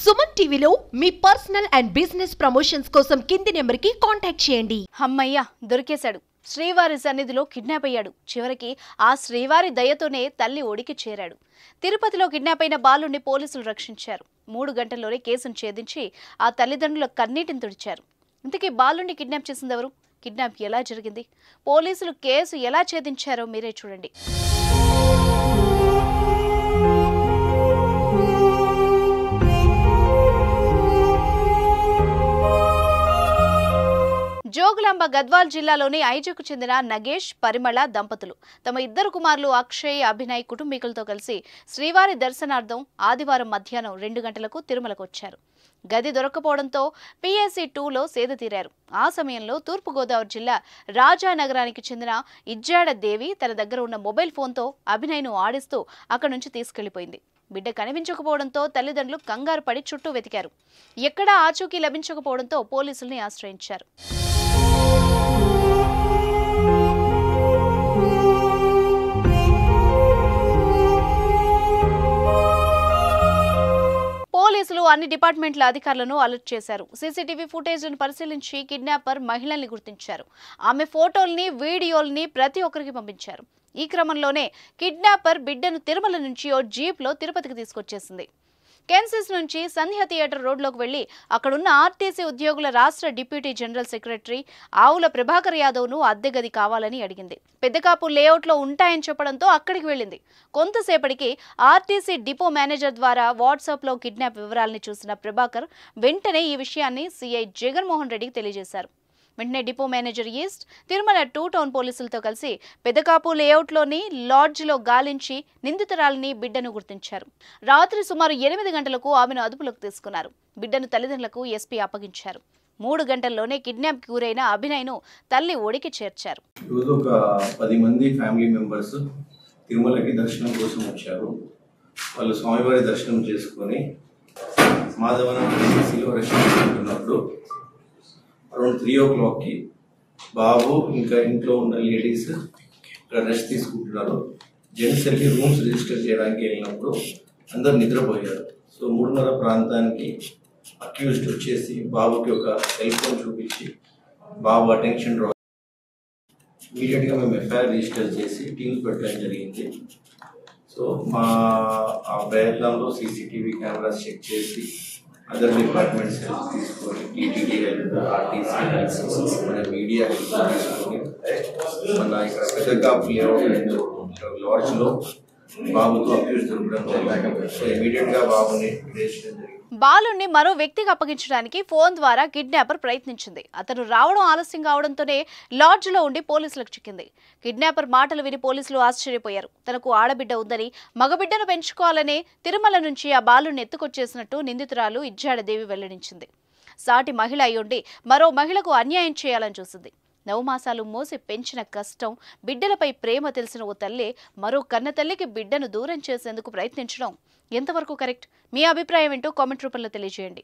సుమన్ టీవీలో మీ personal and business promotions కోసం కింది నెంబర్కి కాంటాక్ట్ చేయండి. అమ్మయ్య దొరికేశాడు. శ్రీవారి సన్నిధిలో కిడ్నాప్ అయ్యాడు. చివరికి ఆ శ్రీవారి దయతోనే తల్లి ఒడికి చేరాడు. తిరుపతిలో కిడ్నాప్ అయిన బాలుని పోలీసులు రక్షించారు. 3 గంటల్లోనే కేసును ఛేదించి ఆ తల్లిదండ్రుల కన్నీటిని తుడిచారు. ఇంతకీ బాలుని కిడ్నాప్ చేసింది ఎవరు? కిడ్నాప్ ఎలా జరిగింది? పోలీసులు కేసు ఎలా ఛేదించారో మీరే చూడండి. జోగులాంబ గద్వాల్ జిల్లాలోని ఐజకు చెందిన నగేష్, పరిమళ దంపతులు తమ 2 కుమారులు అక్షయ్, అభినయ్ కుటుంబీకులతో కలిసి శ్రీవారి దర్శనార్థం ఆదివారం మధ్యాహ్నం 2 గంటలకు తిరుమలకు వచ్చారు. గది దొరకపోవడంతో PSC 2లో సేద తీరారు. ఆ సమయంలో తూర్పుగోదావరి జిల్లా రాజానగరానికి చెందిన ఇజ్జాడ దేవి తన దగ్గర ఉన్న మొబైల్ ఫోన్తో అభినయ్ను ఆడిస్తూ అక్కడి నుంచి తీసుకెళ్లిపోయింది. బిడ్డ కనిపించకపోవడంతో తల్లిదండ్రులు కంగారు పడి చుట్టూ వెతికారు. ఎక్కడా ఆచూకీ లభించకపోవడంతో పోలీసుల్ని ఆశ్రయించారు. పోలీసులు అన్ని డిపార్ట్మెంట్ల అధికారులను అలర్ట్ చేశారు. సీసీటీవీ ఫుటేజ్ను పరిశీలించి కిడ్నాపర్ మహిళల్ని గుర్తించారు. ఆమె ఫోటోల్ని, వీడియోల్ని ప్రతి ఒక్కరికి పంపించారు. ఈ క్రమంలోనే కిడ్నాపర్ బిడ్డను తిరుమల నుంచి ఓ జీప్లో తిరుపతికి తీసుకొచ్చేసింది. కెన్సిస్ నుంచి సంధ్య థియేటర్ రోడ్లోకి వెళ్లి అక్కడున్న ఆర్టీసీ ఉద్యోగుల రాష్ట్ర డిప్యూటీ జనరల్ సెక్రటరీ ఆవుల ప్రభాకర్ యాదవ్ను అద్దె గది కావాలని అడిగింది. పెద్దకాపు లేఅవుట్లో ఉంటాయని చెప్పడంతో అక్కడికి వెళ్ళింది. కొంతసేపటికి ఆర్టీసీ డిపో మేనేజర్ ద్వారా వాట్సాప్లో కిడ్నాప్ వివరాలని చూసిన ప్రభాకర్ వెంటనే ఈ విషయాన్ని సిఐ జగన్మోహన్ రెడ్డికి తెలియజేశారు. వెంటనే depot manager east, Tirumala 2 town పోలీసులతో కలిసి పెద్దకాపు లేఅవుట్లోని లాడ్జిలో గాలించి నిందితురాలిని, బిడ్డను గుర్తించారు. రాత్రి సుమారు 8 గంటలకు ఆమెను అదుపులోకి తీసుకున్నారు. బిడ్డను తల్లిదండ్రులకు ఎస్పీ అప్పగించారు. 3 గంటల్లోనే కిడ్నాప్కి గురైన అభినయ్ను తల్లి ఒడికి చేర్చారు. ఈరోజు ఒక 10 మంది ఫ్యామిలీ మెంబర్స్ తిరుమలకి దర్శనం కోసం వచ్చారు. వాళ్ళు స్వామివారి దర్శనం చేసుకొని మాధవనం సిలో రెస్ట్ తీసుకుంటున్నప్పుడు అరౌండ్ 3 o'clockకి బాబు ఇంకా ఇంట్లో ఉన్న లేడీస్ ఇక్కడ రెస్ట్ తీసుకుంటున్నారు. జెంట్స్ వెళ్ళి రూమ్స్ రిజిస్టర్ చేయడానికి వెళ్ళినప్పుడు అందరు నిద్రపోయారు. సో 3:30 ప్రాంతానికి అక్యూజ్డ్ వచ్చేసి బాబుకి ఒక సెల్ ఫోన్ చూపించి బాబు అటెన్షన్ డ్రా. ఇమీడియట్గా మేము FIR రిజిస్టర్ చేసి టీమ్స్ పెట్టడం జరిగింది. సో మా ఆ ప్రయత్నంలో CCTV కెమెరాస్ చెక్ చేసి అదర్ డిపార్ట్మెంట్స్ హెల్ప్ తీసుకొని టీటీడీ హెల్ప్, RTC హెల్ప్, మన మీడియా హెల్ప్ తీసుకొని మన ఇక్కడ పెద్దకాపు లేఅవుట్ లాడ్జ్లో బాబుతో అక్యూజ్ దొరకడం జరిగింది. సో ఇమీడియట్గా బాబుని విడేయడం జరిగింది. బాలుని మరో వ్యక్తికి అప్పగించడానికి ఫోన్ ద్వారా కిడ్నాపర్ ప్రయత్నించింది. అతను రావడం ఆలస్యం కావడంతోనే లాడ్జ్లో ఉండి పోలీసులకు చిక్కింది. కిడ్నాపర్ మాటలు విని పోలీసులు ఆశ్చర్యపోయారు. తనకు ఆడబిడ్డ ఉందని, మగబిడ్డను పెంచుకోవాలనే తిరుమల నుంచి ఆ బాలుని ఎత్తుకొచ్చేసినట్టు నిందితురాలు ఇజ్జాడదేవి వెల్లడించింది. సాటి మహిళ అయ్యుండి మరో మహిళకు అన్యాయం చేయాలని చూసింది. 9 మాసాలు మోసి పెంచిన కష్టం, బిడ్డలపై ప్రేమ తెలిసిన ఓ తల్లి మరో కన్న తల్లికి బిడ్డను దూరం చేసేందుకు ప్రయత్నించడం ఎంతవరకు కరెక్ట్? మీ అభిప్రాయం ఏంటో కామెంట్ రూపంలో తెలియజేయండి.